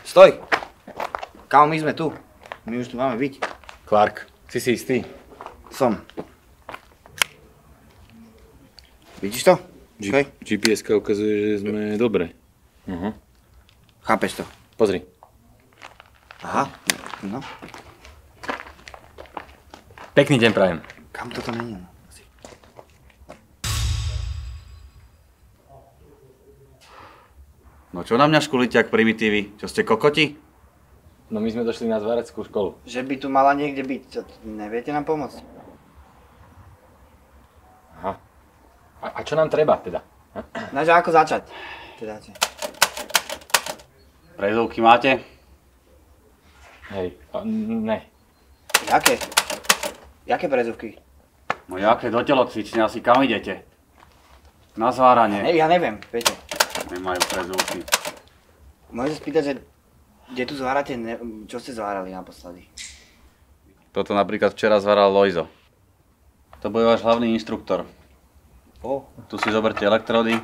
Stoj! Kámo, my sme tu. My už tu máme byť. Clark, si istý? Som. Vidíš to? GPS-ka ukazuje, že sme dobre. Chápeš to? Pozri. Aha, no. Pekný deň prajem. Kam toto není? No čo na mňa školíte jak primitívy? Čo ste kokoti? No my sme došli na zvárackú školu. Že by tu mala niekde byť. Neviete nám pomôcť? Aha. A čo nám treba teda? No, že ako začať? Prezovky máte? Hej, ne. Jaké? Jaké prezovky? No jaké do telocvične, asi kam idete? Na zváranie. Ja neviem, viete. Nemajú prezovky. Môžete spýtať, že kde tu zvárate, čo ste zvárali naposledy? Toto napríklad včera zváral Lojzo. To bude váš hlavný inštruktor. Tu si zoberte elektrody.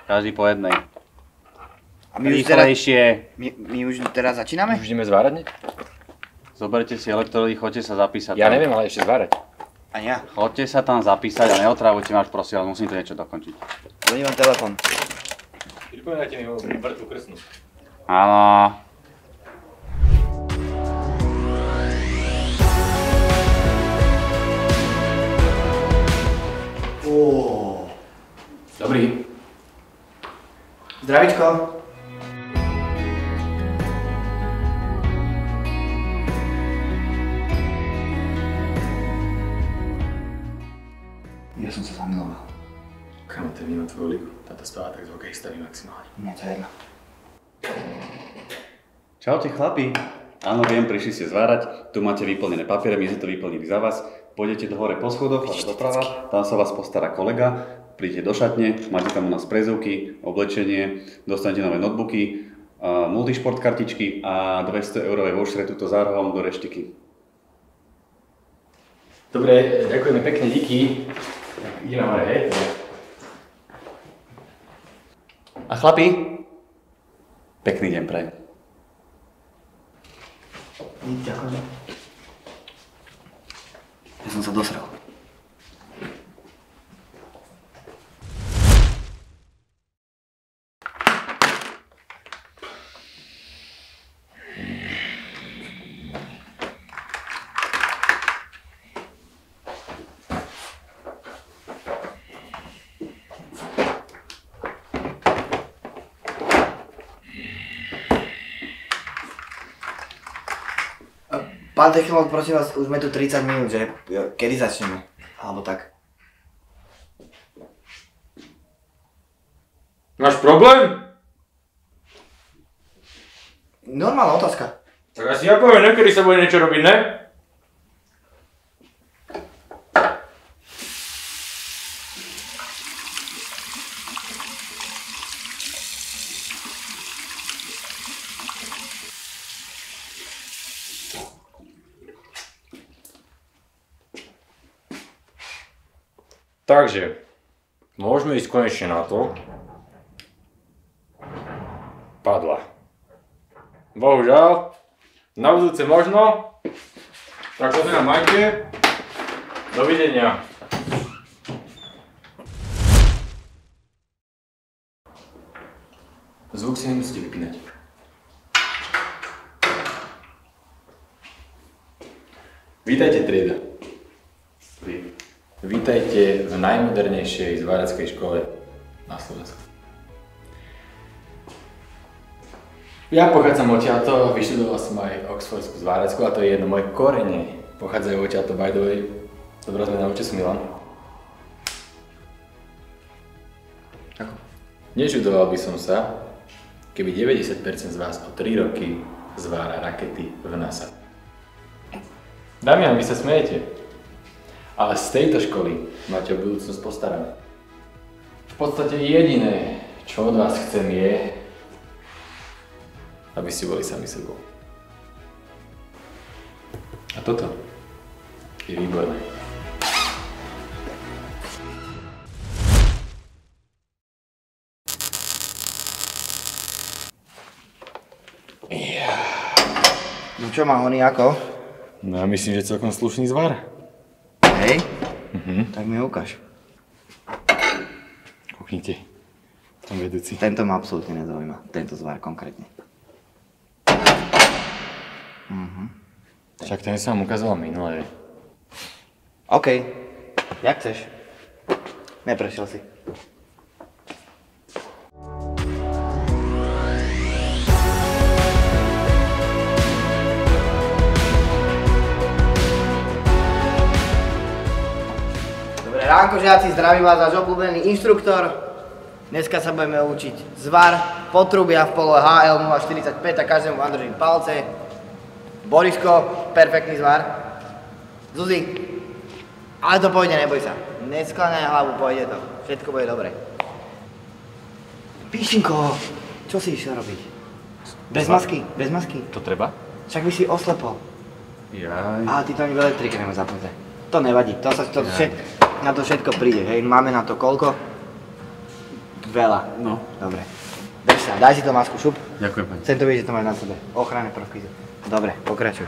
Každý po jednej. A my Rýchlejšie. My už teraz začíname? Už ideme zvárať? Zoberte si elektrody, choďte sa zapísať. Ja neviem, ale ešte zvárať. Ani ja. Choďte sa tam zapísať a neotravujte ma, prosím vás, musím to niečo dokončiť. Zvoním vám telefon. Pripomínajte mi ho vrtvu krstnú. Áno. Dobrý. Zdravíčko. Ja som sa zamiloval. Kamo, to je mimo tvoju ligu. Táto spáva tak s hokejistami maximálne. Nie, to je jedno. Čaute chlapi. Áno, viem, prišli ste zvárať. Tu máte vyplnené papiere, my sme to vyplnili za vás. Pôjdete do hore po schodoch, ale doprava. Tam sa vás postará kolega. Príďte do šatne, máte tam u nás prezovky, oblečenie, dostanete nové notebooky, multišport kartičky a 200 eurové vouchere túto zárohom do reštiky. Dobre, ďakujeme pekne, díky. Ideme hore, hej? A chlapi, pekný deň prajem. Ďakujem. Ja som sa dosral. Pán Technolog, prosím vás, už sme tu 30 minút, že? Kedy začneme? Alebo tak. Máš problém? Normálna otázka. Tak asi ja poviem, kedy sa bude niečo robiť, ne? Takže, môžeme ísť konečne na to. Padla. Bohužiaľ, na budúce možno. Tak to teda majte. Dovidenia. Zvuk si nemusíte vypínať. Vítajte, trieda. Vítajte v najmodernejšej zvárackej škole na Slovensku. Ja pochádzam odtiaľto, vyštudoval som aj Oxfordskú zvárackú a to je jedno, moje korene pochádzajú odtiaľto, by the way. Dobrá zmena, určite som Milan. Ako? Nečudoval by som sa, keby 90% z vás o 3 roky zvára rakety v NASA. Damian, vy sa smejete. Ale z tejto školy máte o budúcnosť postarané. V podstate jediné, čo od vás chcem je, aby ste boli sami sebou. A toto je výborné. No čo má Hony ako? No ja myslím, že celkom slušný zvar. Hej? Tak mi ukáž. Kúknite. Tam vedúci. Tento ma absolútne nezaujíma. Tento zvar konkrétne. Však ten som vám ukazoval minulé. OK. Jak chceš. Neprešiel si. Dobré ránko, žiaci, zdraví vás váš obľúbený inštruktor. Dneska sa budeme učiť zvar potrubia v polohe HL 045 a každému vám držím palce. Borisko, perfektný zvar. Zuzi, ale to pôjde, neboj sa. Neskláňaj hlavu, pôjde to. Všetko bude dobre. Píšinko, čo si išiel robiť? Bez masky, bez masky. To treba? Však by si oslepol. Jaj. A ty to ani v elektrike nemáš zapnuté. To nevadí, na to všetko príde, hej. Máme na to koľko? Veľa. No. Dobre. Drž sa, daj si to masku, šup. Ďakujem, pani. Chcem to vidieť, že to máš na sebe. Ochranné prvky. Dobre, pokračuj.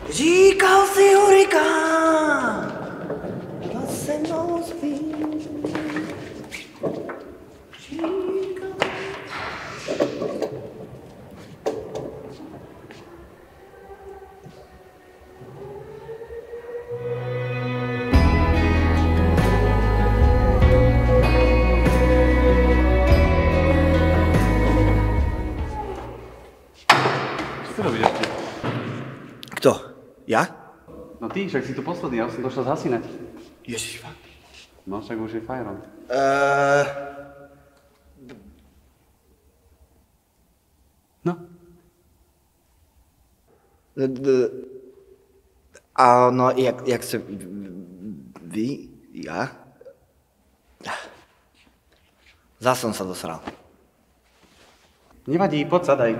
Říkal si hurikán, a se mnou spí. Čo to robíš ešte? Kto? Ja? No ty, však si tu posledný, ja už som došla zhasínať. Ježiš, fakt. No však už je fajron. No. No, jak se... Vy? Ja? Zas som sa dosral. Nevadí, poď sadaj.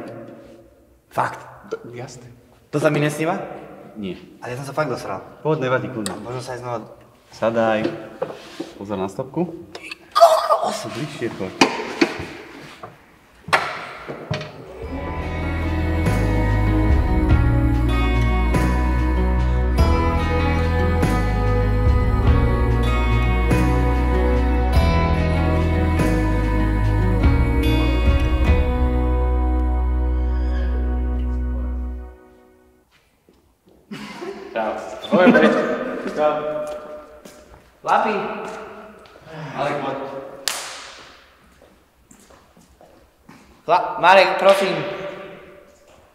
Fakt? Jasné. To sa mi nesníva? Nie. Ale ja som sa fakt dosral. Poď, nevadí, kľudne. Možno sa aj znova... Sadaj. Pozor na stopku. Ty kokos! Bližšie poď. Lapi! Marek, poď. Marek, prosím.